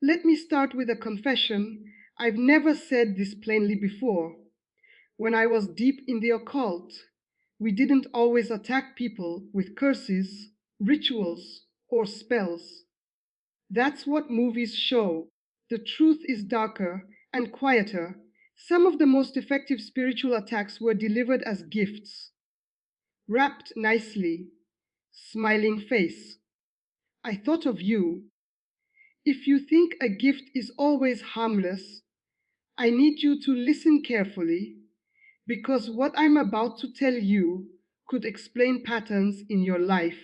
Let me start with a confession. I've never said this plainly before. When I was deep in the occult, we didn't always attack people with curses, rituals, or spells. That's what movies show. The truth is darker and quieter. Some of the most effective spiritual attacks were delivered as gifts, wrapped nicely, smiling face. I thought of you. If you think a gift is always harmless, I need you to listen carefully, because what I'm about to tell you could explain patterns in your life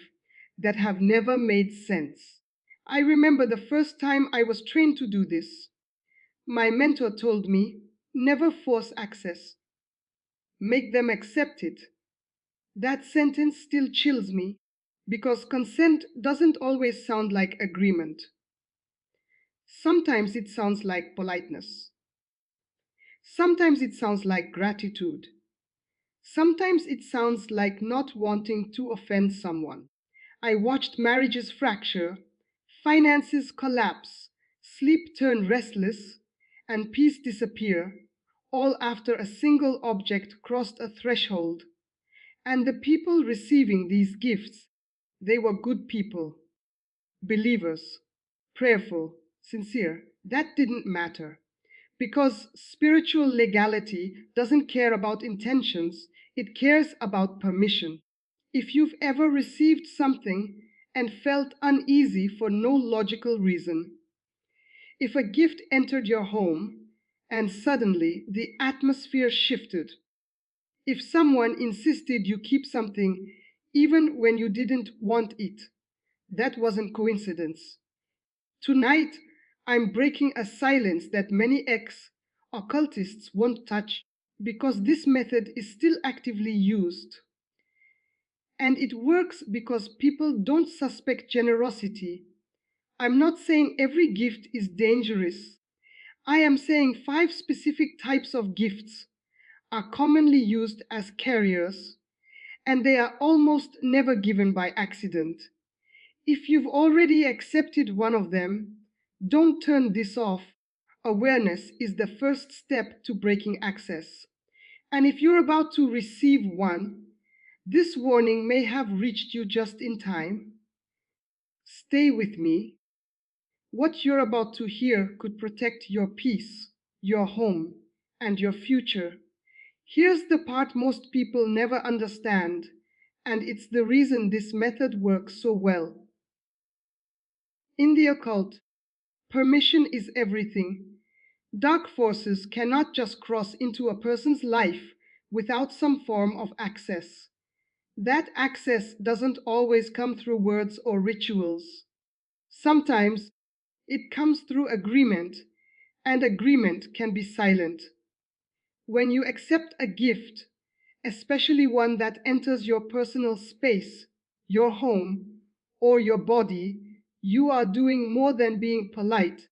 that have never made sense. I remember the first time I was trained to do this. My mentor told me, never force access. Make them accept it. That sentence still chills me because consent doesn't always sound like agreement. Sometimes it sounds like politeness. Sometimes it sounds like gratitude. Sometimes it sounds like not wanting to offend someone. I watched marriages fracture, finances collapse, sleep turn restless, and peace disappear, all after a single object crossed a threshold. And the people receiving these gifts, they were good people, believers, prayerful, sincere. That didn't matter. Because spiritual legality doesn't care about intentions, it cares about permission. If you've ever received something and felt uneasy for no logical reason, if a gift entered your home and suddenly the atmosphere shifted, if someone insisted you keep something even when you didn't want it, that wasn't coincidence. Tonight, I'm breaking a silence that many ex-occultists won't touch because this method is still actively used. And it works because people don't suspect generosity. I'm not saying every gift is dangerous. I am saying 5 specific types of gifts are commonly used as carriers, and they are almost never given by accident. If you've already accepted one of them, don't turn this off. Awareness is the first step to breaking access. And if you're about to receive one, this warning may have reached you just in time. Stay with me. What you're about to hear could protect your peace, your home, and your future. Here's the part most people never understand, and it's the reason this method works so well. In the occult, permission is everything. Dark forces cannot just cross into a person's life without some form of access. That access doesn't always come through words or rituals. Sometimes it comes through agreement, and agreement can be silent. When you accept a gift, especially one that enters your personal space, your home, or your body, you are doing more than being polite.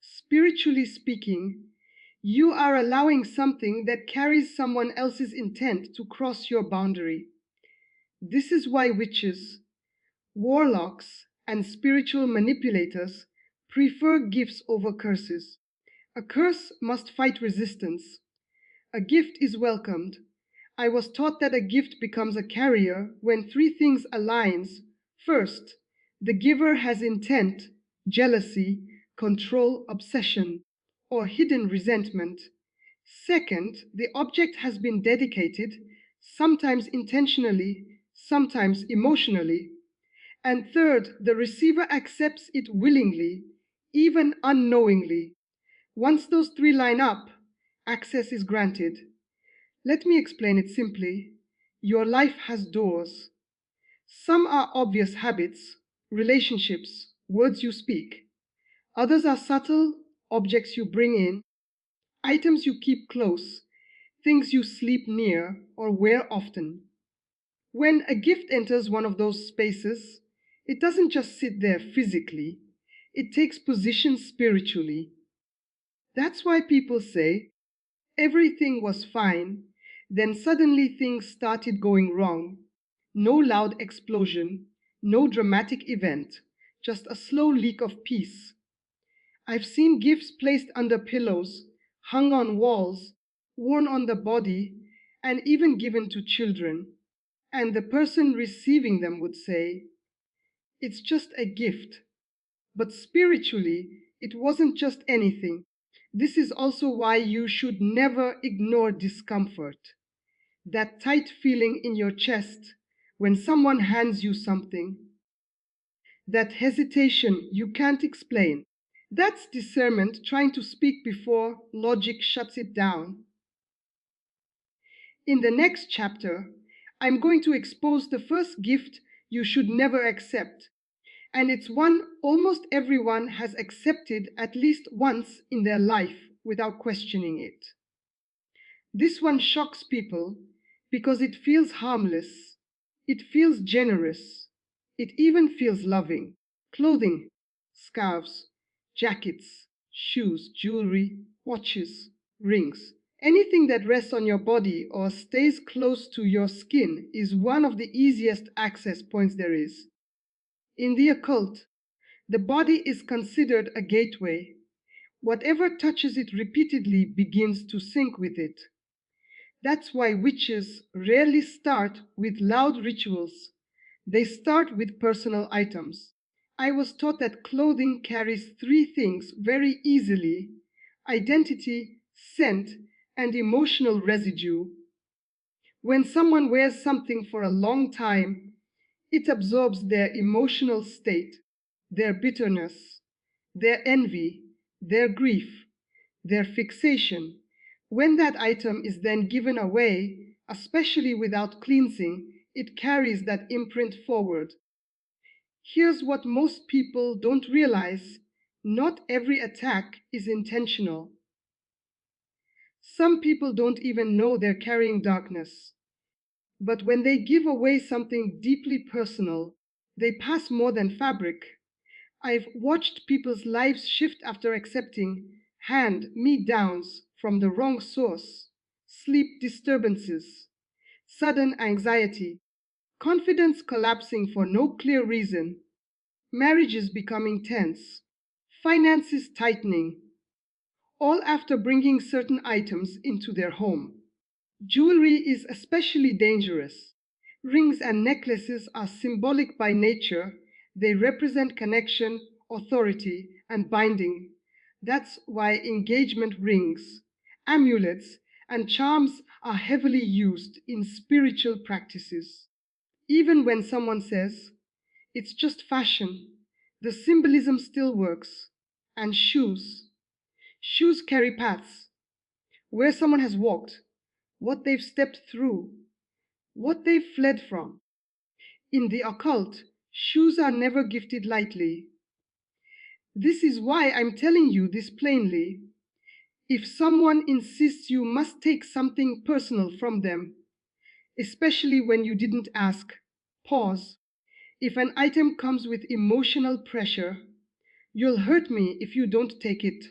Spiritually speaking, you are allowing something that carries someone else's intent to cross your boundary. This is why witches, warlocks, and spiritual manipulators prefer gifts over curses. A curse must fight resistance. A gift is welcomed. I was taught that a gift becomes a carrier when 3 things aligns. First, the giver has intent, jealousy, control, obsession, or hidden resentment. Second, the object has been dedicated, sometimes intentionally, sometimes emotionally. And third, the receiver accepts it willingly, even unknowingly. Once those 3 line up, access is granted. Let me explain it simply. Your life has doors. Some are obvious habits, relationships, words you speak. Others are subtle, objects you bring in, items you keep close, things you sleep near or wear often. When a gift enters one of those spaces, it doesn't just sit there physically, it takes position spiritually. That's why people say everything was fine, then suddenly things started going wrong. No loud explosion, no dramatic event, just a slow leak of peace. I've seen gifts placed under pillows, hung on walls, worn on the body, and even given to children. And the person receiving them would say, it's just a gift. But spiritually, it wasn't just anything. This is also why you should never ignore discomfort. That tight feeling in your chest when someone hands you something. That hesitation you can't explain. That's discernment trying to speak before logic shuts it down. In the next chapter, I'm going to expose the first gift you should never accept. And it's one almost everyone has accepted at least once in their life without questioning it. This one shocks people because it feels harmless, it feels generous, it even feels loving. Clothing, scarves, jackets, shoes, jewelry, watches, rings. Anything that rests on your body or stays close to your skin is one of the easiest access points there is. In the occult, the body is considered a gateway. Whatever touches it repeatedly begins to sync with it. That's why witches rarely start with loud rituals. They start with personal items. I was taught that clothing carries three things very easily: identity, scent, and emotional residue. When someone wears something for a long time, it absorbs their emotional state, their bitterness, their envy, their grief, their fixation. When that item is then given away, especially without cleansing, it carries that imprint forward. Here's what most people don't realize: not every attack is intentional. Some people don't even know they're carrying darkness. But when they give away something deeply personal, they pass more than fabric. I've watched people's lives shift after accepting hand-me-downs from the wrong source: sleep disturbances, sudden anxiety, confidence collapsing for no clear reason, marriages becoming tense, finances tightening, all after bringing certain items into their home. Jewelry is especially dangerous. Rings and necklaces are symbolic by nature. They represent connection, authority, and binding. That's why engagement rings, amulets, and charms are heavily used in spiritual practices. Even when someone says, it's just fashion, the symbolism still works. And shoes. Shoes carry paths, where someone has walked, what they've stepped through, what they've fled from. In the occult, shoes are never gifted lightly. This is why I'm telling you this plainly. If someone insists you must take something personal from them, especially when you didn't ask, pause. If an item comes with emotional pressure, you'll hurt me if you don't take it,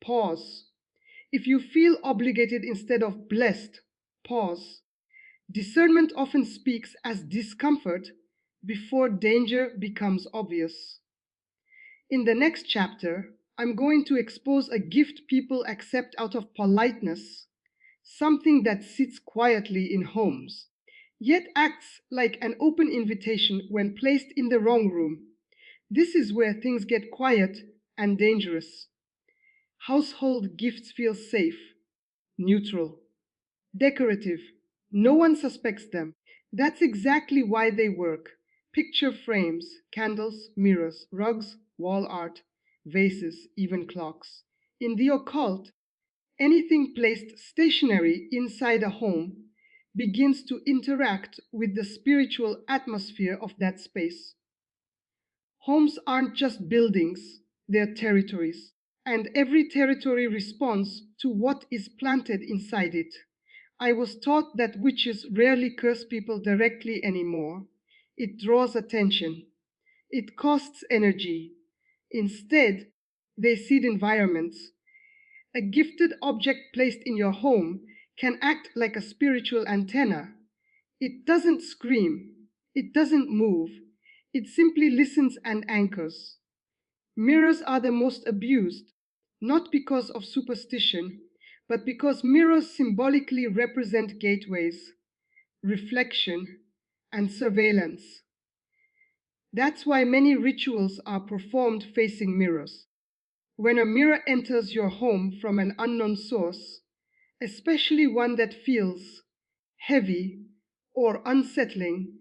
pause. If you feel obligated instead of blessed, pause. Discernment often speaks as discomfort before danger becomes obvious. In the next chapter, I'm going to expose a gift people accept out of politeness, something that sits quietly in homes, yet acts like an open invitation when placed in the wrong room. This is where things get quiet and dangerous. Household gifts feel safe, neutral, decorative. No one suspects them. That's exactly why they work. Picture frames, candles, mirrors, rugs, wall art, vases, even clocks. In the occult, anything placed stationary inside a home begins to interact with the spiritual atmosphere of that space. Homes aren't just buildings, they're territories, and every territory responds to what is planted inside it. I was taught that witches rarely curse people directly anymore. It draws attention. It costs energy. Instead, they seed environments. A gifted object placed in your home can act like a spiritual antenna. It doesn't scream. It doesn't move. It simply listens and anchors. Mirrors are the most abused, not because of superstition, but because mirrors symbolically represent gateways, reflection, and surveillance. That's why many rituals are performed facing mirrors. When a mirror enters your home from an unknown source, especially one that feels heavy or unsettling,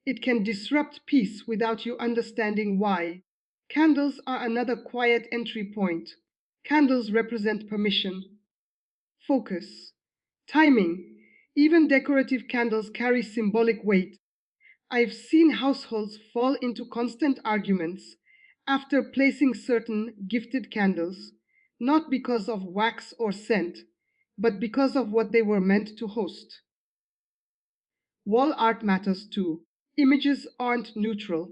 it can disrupt peace without you understanding why. Candles are another quiet entry point. Candles represent permission, focus, timing. Even decorative candles carry symbolic weight. I've seen households fall into constant arguments after placing certain gifted candles, not because of wax or scent, but because of what they were meant to host. Wall art matters too. Images aren't neutral.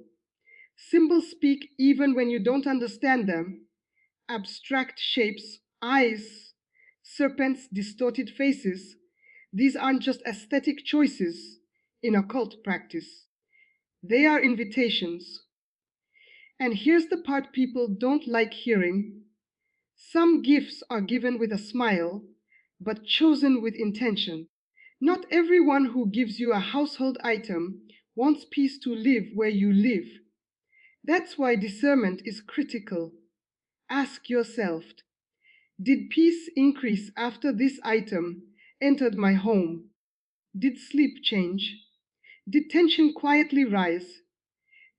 Symbols speak even when you don't understand them. Abstract shapes, eyes, serpents, distorted faces. These aren't just aesthetic choices in occult practice. They are invitations. And here's the part people don't like hearing. Some gifts are given with a smile, but chosen with intention. Not everyone who gives you a household item wants peace to live where you live. That's why discernment is critical. Ask yourself, did peace increase after this item entered my home? Did sleep change? Did tension quietly rise?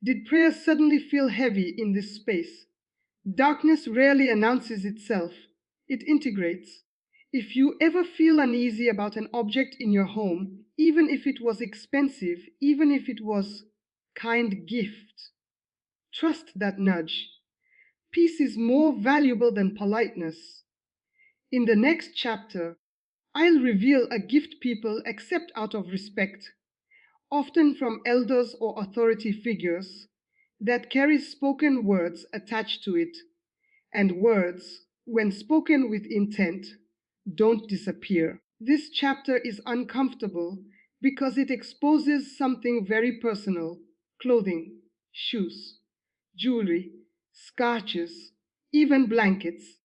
Did prayer suddenly feel heavy in this space? Darkness rarely announces itself, it integrates. If you ever feel uneasy about an object in your home, even if it was expensive, even if it was kind gift, trust that nudge. Peace is more valuable than politeness. In the next chapter, I'll reveal a gift people accept out of respect, often from elders or authority figures, that carries spoken words attached to it, and words, when spoken with intent, don't disappear. This chapter is uncomfortable because it exposes something very personal: clothing, shoes, jewelry, scarves, even blankets.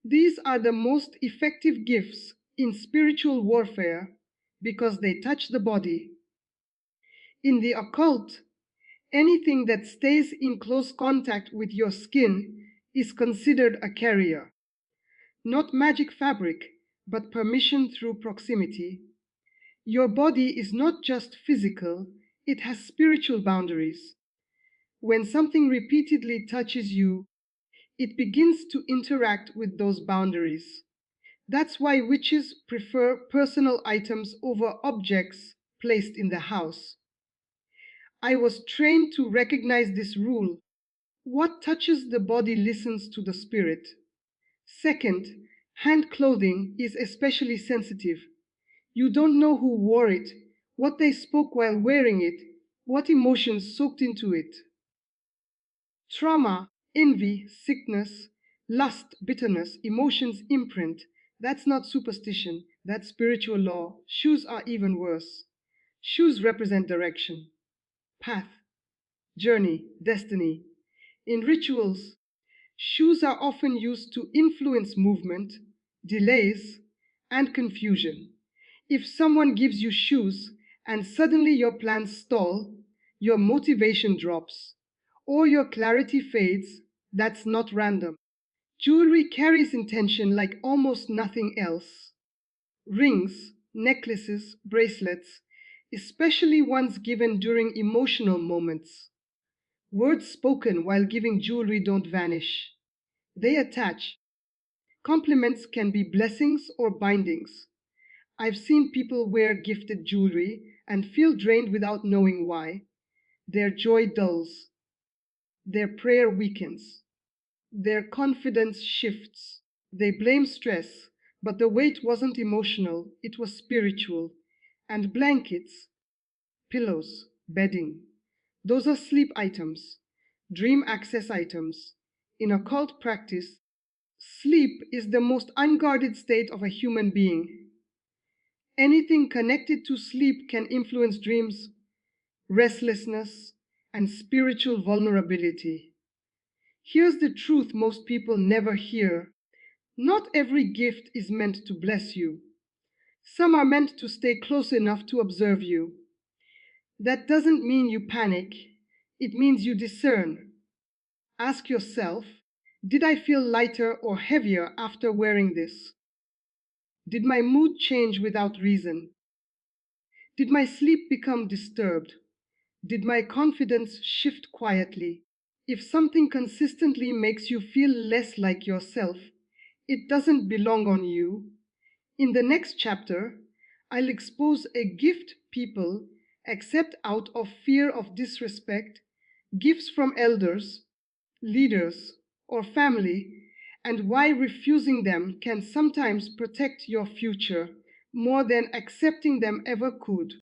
These are the most effective gifts in spiritual warfare because they touch the body. In the occult, anything that stays in close contact with your skin is considered a carrier. Not magic fabric, but permission through proximity. Your body is not just physical, it has spiritual boundaries. When something repeatedly touches you, it begins to interact with those boundaries. That's why witches prefer personal items over objects placed in the house. I was trained to recognize this rule. What touches the body listens to the spirit. Second, hand clothing is especially sensitive. You don't know who wore it, what they spoke while wearing it, what emotions soaked into it. Trauma, envy, sickness, lust, bitterness, emotions imprint. That's not superstition, that's spiritual law. Shoes are even worse. Shoes represent direction, path, journey, destiny. In rituals, shoes are often used to influence movement, delays, and confusion. If someone gives you shoes and suddenly your plans stall, your motivation drops, or your clarity fades, that's not random. Jewelry carries intention like almost nothing else. Rings, necklaces, bracelets, especially ones given during emotional moments. Words spoken while giving jewelry don't vanish. They attach. Compliments can be blessings or bindings. I've seen people wear gifted jewelry and feel drained without knowing why. Their joy dulls, their prayer weakens, their confidence shifts. They blame stress, but the weight wasn't emotional, it was spiritual. And blankets, pillows, bedding, those are sleep items, dream access items. In occult practice, sleep is the most unguarded state of a human being. Anything connected to sleep can influence dreams, restlessness, and spiritual vulnerability. Here's the truth most people never hear. Not every gift is meant to bless you. Some are meant to stay close enough to observe you. That doesn't mean you panic, it means you discern. Ask yourself, did I feel lighter or heavier after wearing this? Did my mood change without reason? Did my sleep become disturbed? Did my confidence shift quietly? If something consistently makes you feel less like yourself, it doesn't belong on you. In the next chapter, I'll expose a gift people accept out of fear of disrespect, gifts from elders, leaders, or family, and why refusing them can sometimes protect your future more than accepting them ever could.